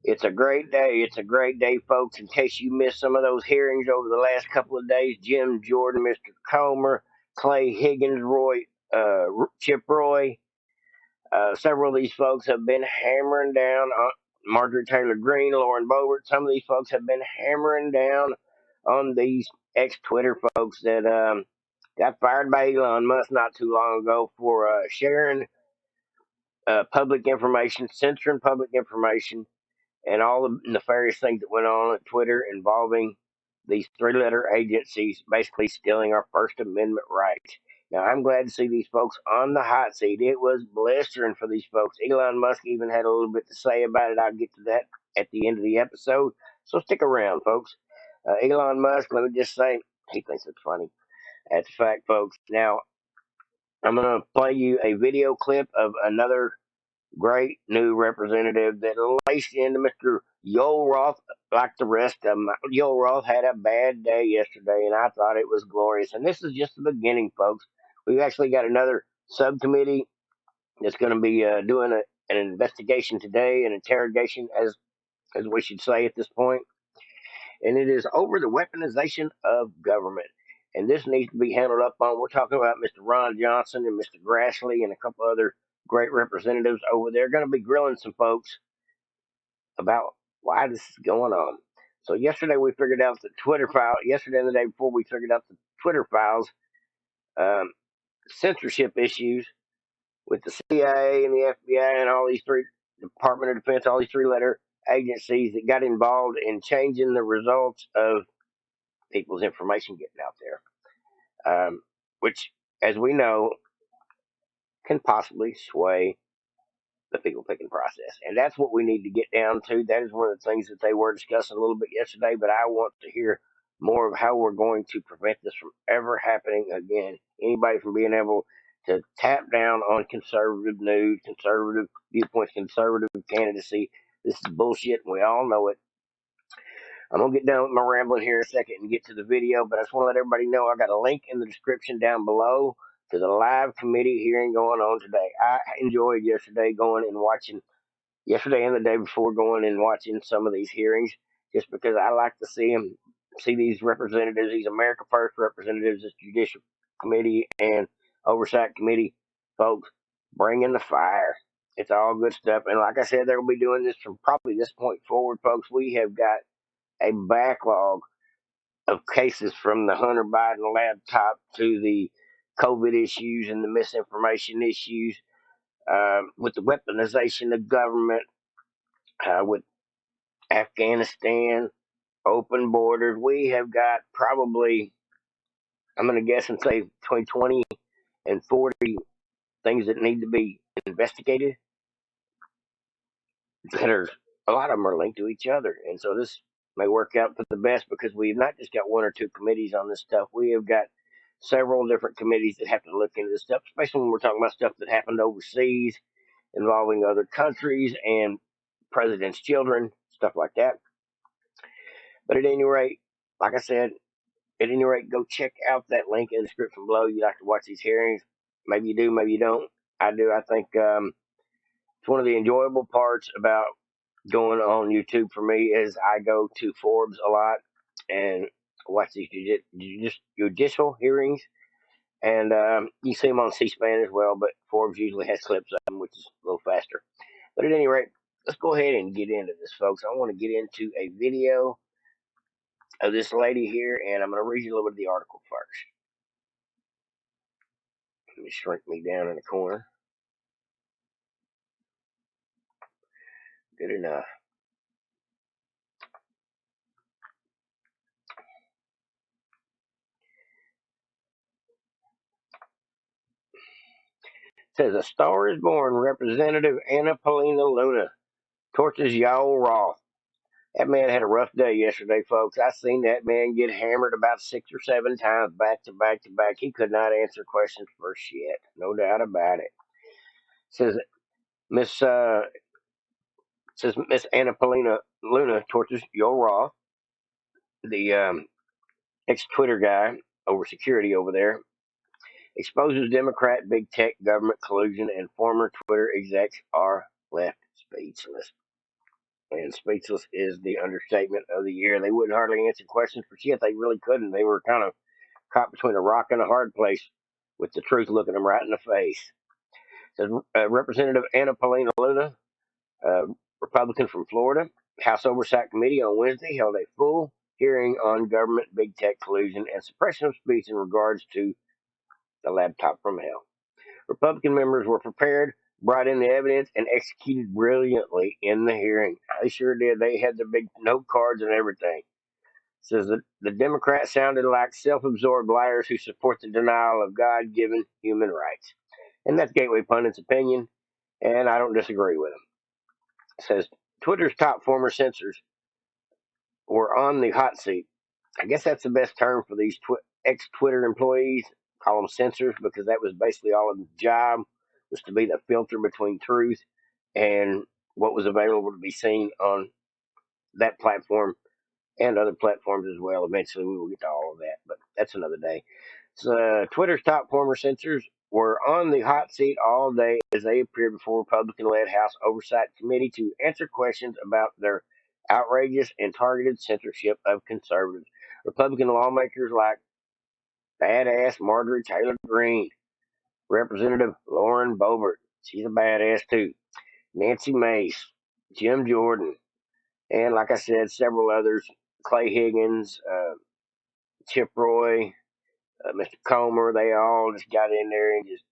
It's a great day. It's a great day, folks. In case you missed some of those hearings over the last couple of days, Jim Jordan, Mr. Comer, Clay Higgins, Chip Roy, several of these folks have been hammering down on Marjorie Taylor Greene, Lauren Boebert. Some of these folks have been hammering down on these ex-Twitter folks that got fired by Elon Musk not too long ago for sharing public information, censoring public information, and all the nefarious things that went on at Twitter involving these three-letter agencies basically stealing our First Amendment rights. Now, I'm glad to see these folks on the hot seat. It was blistering for these folks. Elon Musk even had a little bit to say about it. I'll get to that at the end of the episode. So stick around, folks. Elon Musk, let me just say, he thinks it's funny. That's a fact, folks. Now, I'm going to play you a video clip of another great new representative that laced into Mr. Yoel Roth like the rest of them. Yoel Roth had a bad day yesterday, and I thought it was glorious. And this is just the beginning, folks. We've actually got another subcommittee that's going to be doing an investigation today, an interrogation, as we should say at this point. And it is over the weaponization of government. And this needs to be handled up on. We're talking about Mr. Ron Johnson and Mr. Grassley and a couple other great representatives over there. Going to be grilling some folks about why this is going on. So yesterday we figured out the Twitter file. Yesterday and the day before we figured out the Twitter files, um, censorship issues with the CIA and the FBI and all these three Department of Defense, all these three-letter agencies that got involved in changing the results of people's information getting out there, which, as we know, can possibly sway the people picking process. And that's what we need to get down to. That is one of the things that they were discussing a little bit yesterday, but I want to hear more of how we're going to prevent this from ever happening again. Anybody from being able to tap down on conservative news, conservative viewpoints, conservative candidacy. This is bullshit, and we all know it. I'm going to get done with my rambling here in a second and get to the video, but I just want to let everybody know I got a link in the description down below to the live committee hearing going on today. I enjoyed yesterday going and watching, yesterday and the day before going and watching some of these hearings, just because I like to see these representatives, these America First representatives, this Judicial Committee and Oversight Committee folks, bringing the fire. It's all good stuff. And like I said, they'll be doing this from probably this point forward, folks. We have got a backlog of cases from the Hunter Biden laptop to the COVID issues and the misinformation issues, with the weaponization of government, with Afghanistan, open borders. We have got probably, I'm going to guess and say, between 20 and 40 things that need to be investigated. That are, a lot of them are linked to each other. And so this may work out for the best because we've not just got one or two committees on this stuff. We have got several different committees that have to look into this stuff, especially when we're talking about stuff that happened overseas involving other countries and presidents' children, stuff like that. But at any rate, like I said, at any rate, go check out that link in the description below. You like to watch these hearings. Maybe you do, maybe you don't. I do. I think it's one of the enjoyable parts about going on YouTube for me is I go to Forbes a lot and watch these judicial hearings. And you see them on C-SPAN as well, but Forbes usually has clips of them, which is a little faster. But at any rate, let's go ahead and get into this, folks. I want to get into a video of this lady here, and I'm going to read you a little bit of the article first. Let me shrink me down in the corner. Good enough. It says, A Star is Born Representative Anna Paulina Luna torches Yoel Roth. That man had a rough day yesterday, folks. I seen that man get hammered about 6 or 7 times back to back to back. He could not answer questions for shit. No doubt about it. Says Miss Miss Anna Paulina Luna tortures Yoel Roth, the ex-Twitter guy over security over there, exposes Democrat big tech government collusion, and former Twitter execs are left speechless. And speechless is the understatement of the year. They wouldn't hardly answer questions for shit. They really couldn't. They were kind of caught between a rock and a hard place with the truth looking them right in the face. Says Representative Anna Paulina Luna, Republican from Florida, House Oversight Committee on Wednesday held a full hearing on government big tech collusion and suppression of speech in regards to the laptop from hell. Republican members were prepared, brought in the evidence, and executed brilliantly in the hearing. They sure did. They had the big note cards and everything. Says that the Democrats sounded like self-absorbed liars who support the denial of God-given human rights. And that's Gateway Pundit's opinion, and I don't disagree with him. It says Twitter's top former censors were on the hot seat. I guess that's the best term for these ex-Twitter employees. Call them censors because that was basically all of the job, was to be the filter between truth and what was available to be seen on that platform and other platforms as well. Eventually, we will get to all of that, but that's another day. So, Twitter's top former censors were on the hot seat all day as they appeared before Republican-led House Oversight Committee to answer questions about their outrageous and targeted censorship of conservatives. Republican lawmakers like badass Marjorie Taylor Greene, Representative Lauren Boebert, she's a badass too, Nancy Mace, Jim Jordan, and like I said, several others, Clay Higgins, Chip Roy, Mr. Comer, they all just got in there and just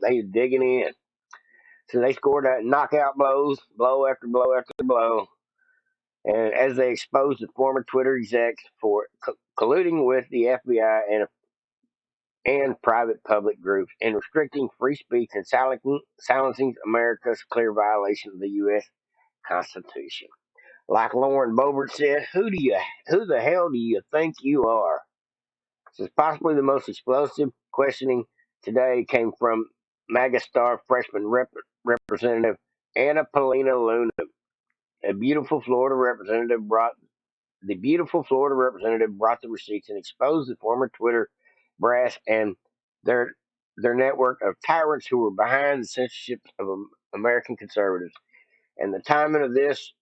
they was digging in. So they scored knockout blows, blow after blow after blow. And as they exposed the former Twitter execs for colluding with the FBI and private public groups in restricting free speech and silencing America's clear violation of the U.S. Constitution. Like Lauren Boebert said, who the hell do you think you are? This is possibly the most explosive questioning today came from MAGA star freshman Representative Anna Paulina Luna. The beautiful Florida representative brought the receipts and exposed the former Twitter brass and their network of tyrants who were behind the censorship of American conservatives. And the timing of this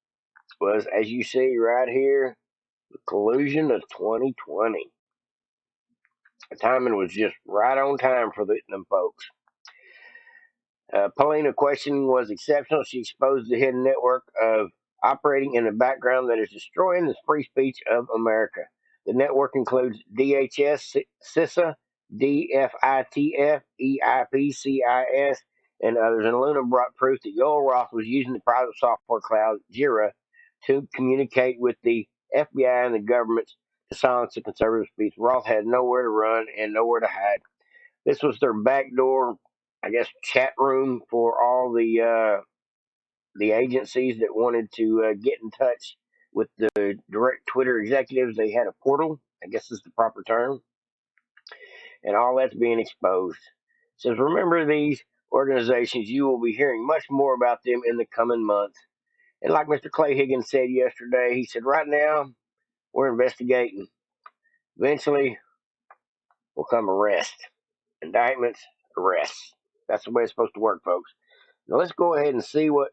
was, as you see right here, the collusion of 2020. The timing was just right on time for them folks. Paulina questioning was exceptional. She exposed the hidden network of operating in the background that is destroying the free speech of America. The network includes DHS, CISA, DFITF, EIP, and others. And Luna brought proof that Yoel Roth was using the private software cloud Jira to communicate with the FBI and the government to silence the conservative speech. Roth had nowhere to run and nowhere to hide. This was their backdoor, I guess, chat room for all the agencies that wanted to get in touch with the direct Twitter executives. They had a portal, I guess is the proper term, and all that's being exposed. It says, remember these organizations. You will be hearing much more about them in the coming months. And like Mr. Clay Higgins said yesterday, he said, right now, we're investigating. Eventually, will come arrest. Indictments, arrests. That's the way it's supposed to work, folks. Now let's go ahead and see what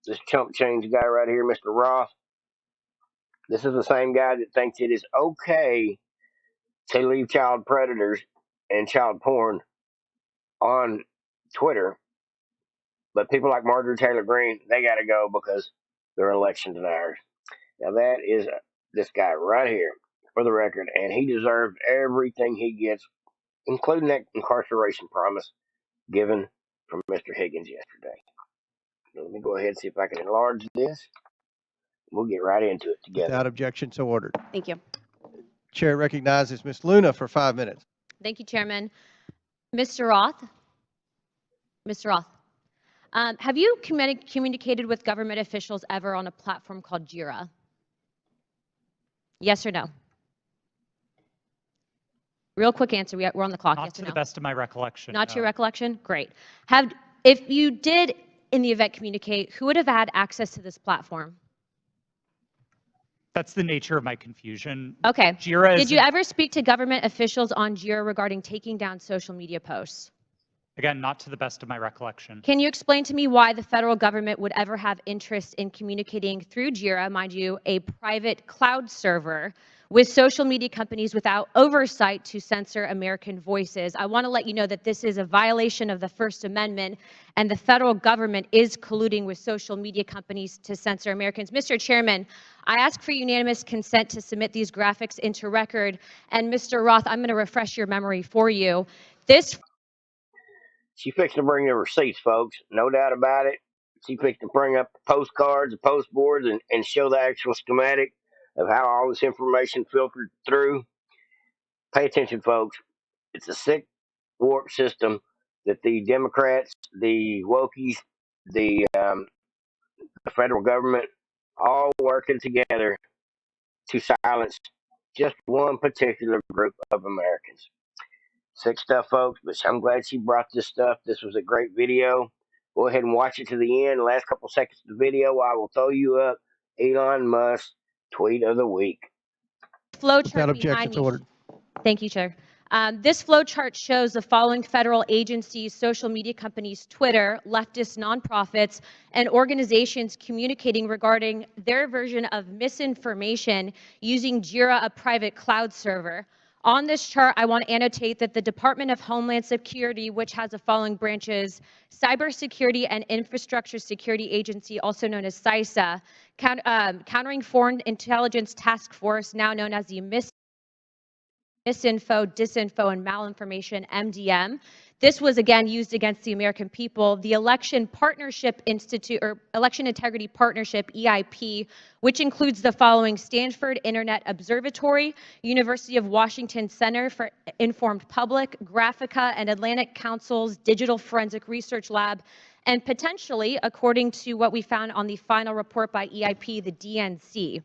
this chump change guy right here, Mr. Roth. This is the same guy that thinks it is okay to leave child predators and child porn on Twitter, but people like Marjorie Taylor Greene, they got to go because they're election deniers. Now that is this guy right here, for the record, and he deserved everything he gets, including that incarceration promise given from Mr. Higgins yesterday. Let me go ahead and see if I can enlarge this. We'll get right into it together. Without objection, so ordered. Thank you. Chair recognizes Ms. Luna for 5 minutes. Thank you, Chairman. Mr. Roth? Mr. Roth, have you communicated with government officials ever on a platform called Jira? Yes or no? Real quick answer. We're on the clock. Not yes to or the no? best of my recollection. Not to your no. recollection? Great. If you did, in the event, communicate, who would have had access to this platform? That's the nature of my confusion. Okay. Jira Did you ever speak to government officials on Jira regarding taking down social media posts? Again, not to the best of my recollection. Can you explain to me why the federal government would ever have interest in communicating through JIRA, mind you, a private cloud server, with social media companies without oversight to censor American voices? I want to let you know that this is a violation of the First Amendment, and the federal government is colluding with social media companies to censor Americans. Mr. Chairman, I ask for unanimous consent to submit these graphics into record. And Mr. Roth, I'm going to refresh your memory for you. This She fixed to bring the receipts, folks. No doubt about it. She fixed to bring up the postcards, the postboards, and show the actual schematic of how all this information filtered through. Pay attention, folks. It's a sick, warped system that the Democrats, the wokies, the federal government, all working together to silence just one particular group of Americans. Sick stuff, folks, but I'm glad she brought this stuff. This was a great video. Go ahead and watch it to the end. The last couple seconds of the video, I will throw you up Elon Musk tweet of the week. flowchart Without behind objections me. ordered. Thank you, Chair. This flowchart shows the following federal agencies, social media companies, Twitter, leftist nonprofits, and organizations communicating regarding their version of misinformation using JIRA, a private cloud server. On this chart, I want to annotate that the Department of Homeland Security, which has the following branches: Cybersecurity and Infrastructure Security Agency, also known as CISA, Countering Foreign Intelligence Task Force, now known as the misinfo, disinfo, and malinformation, MDM. This was again used against the American people. The Election Partnership Institute, or Election Integrity Partnership, EIP, which includes the following: Stanford Internet Observatory, University of Washington Center for Informed Public, Graphica, and Atlantic Council's Digital Forensic Research Lab, and potentially, according to what we found on the final report by EIP, the DNC.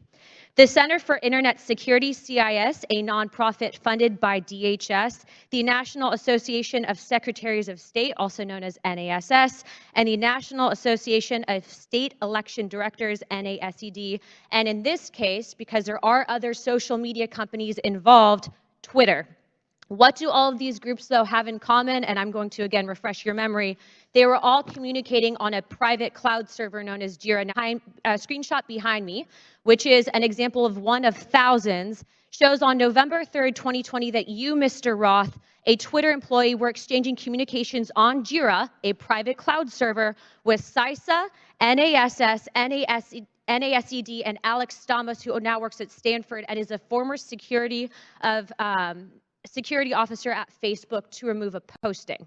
The Center for Internet Security, CIS, a nonprofit funded by DHS, the National Association of Secretaries of State, also known as NASS, and the National Association of State Election Directors, NASED, and in this case, because there are other social media companies involved, Twitter. What do all of these groups, though, have in common? And I'm going to, again, refresh your memory. They were all communicating on a private cloud server known as JIRA. Now, screenshot behind me, which is an example of one of thousands, shows on November 3rd, 2020, that you, Mr. Roth, a Twitter employee, were exchanging communications on JIRA, a private cloud server, with CISA, NASS, NASED, and Alex Stamos, who now works at Stanford and is a former security officer at Facebook, to remove a posting.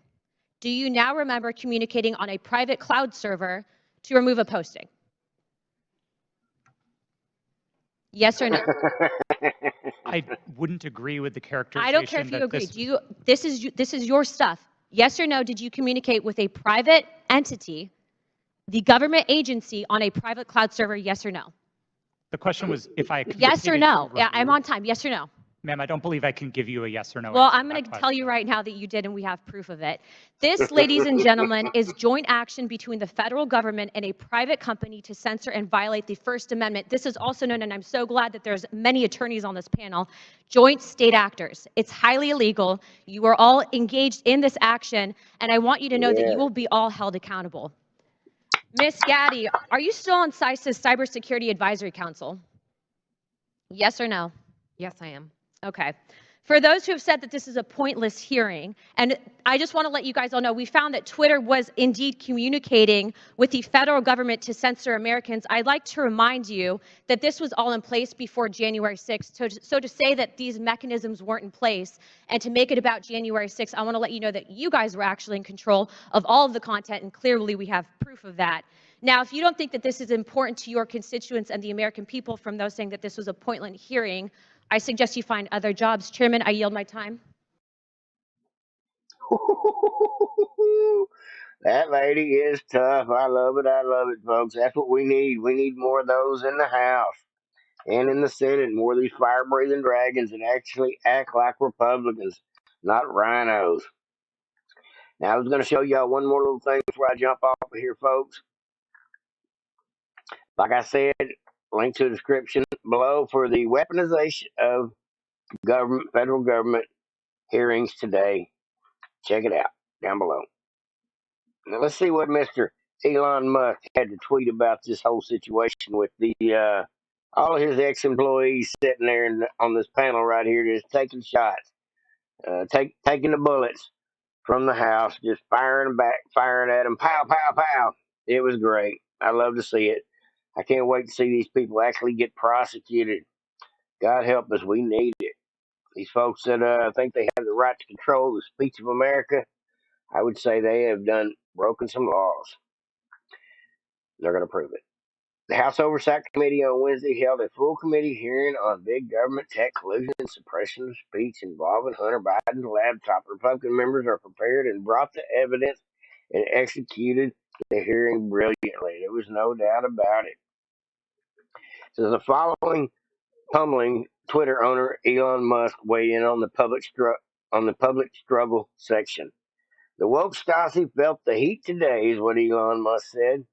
Do you now remember communicating on a private cloud server to remove a posting? Yes or no? I wouldn't agree with the characterization. I don't care if you agree. This is your stuff. Yes or no, did you communicate with a private entity, the government agency, on a private cloud server? Yes or no? The question was if I Yes or no? Yeah, I'm on time. Yes or no? Ma'am, I don't believe I can give you a yes or no. Well, I'm going to tell you right now that you did, and we have proof of it. This, ladies and gentlemen, is joint action between the federal government and a private company to censor and violate the First Amendment. This is also known, and I'm so glad that there's many attorneys on this panel, joint state actors. It's highly illegal. You are all engaged in this action, and I want you to know that you will be all held accountable. Ms. Gaddy, are you still on CISA's Cybersecurity Advisory Council? Yes or no? Yes, I am. Okay. For those who have said that this is a pointless hearing, and I just want to let you guys all know, we found that Twitter was indeed communicating with the federal government to censor Americans. I'd like to remind you that this was all in place before January 6th. So to say that these mechanisms weren't in place and to make it about January 6th, I want to let you know that you guys were actually in control of all of the content, and clearly we have proof of that. Now, if you don't think that this is important to your constituents and the American people, from those saying that this was a pointless hearing, I suggest you find other jobs. Chairman, I yield my time. That lady is tough. I love it, folks. That's what we need. We need more of those in the House and in the Senate, more of these fire-breathing dragons that actually act like Republicans, not rhinos. Now, I was going to show y'all one more little thing before I jump off of here, folks. Like I said, link to the description below for the weaponization of government, federal government hearings today. Check it out down below. Now let's see what Mr. Elon Musk had to tweet about this whole situation with the all of his ex-employees sitting there on this panel right here, just taking shots, taking the bullets from the house, just firing back, firing at them, pow, pow, pow. It was great. I love to see it. I can't wait to see these people actually get prosecuted. God help us, we need it. These folks that think they have the right to control the speech of America, I would say they have broken some laws. They're going to prove it. The House Oversight Committee on Wednesday held a full committee hearing on big government tech collusion and suppression of speech involving Hunter Biden's laptop. Republican members are prepared and brought the evidence and executed the hearing brilliantly. There was no doubt about it. So the following pummeling Twitter owner Elon Musk weighed in on the public struggle section. The woke Stasi felt the heat today, is what Elon Musk said.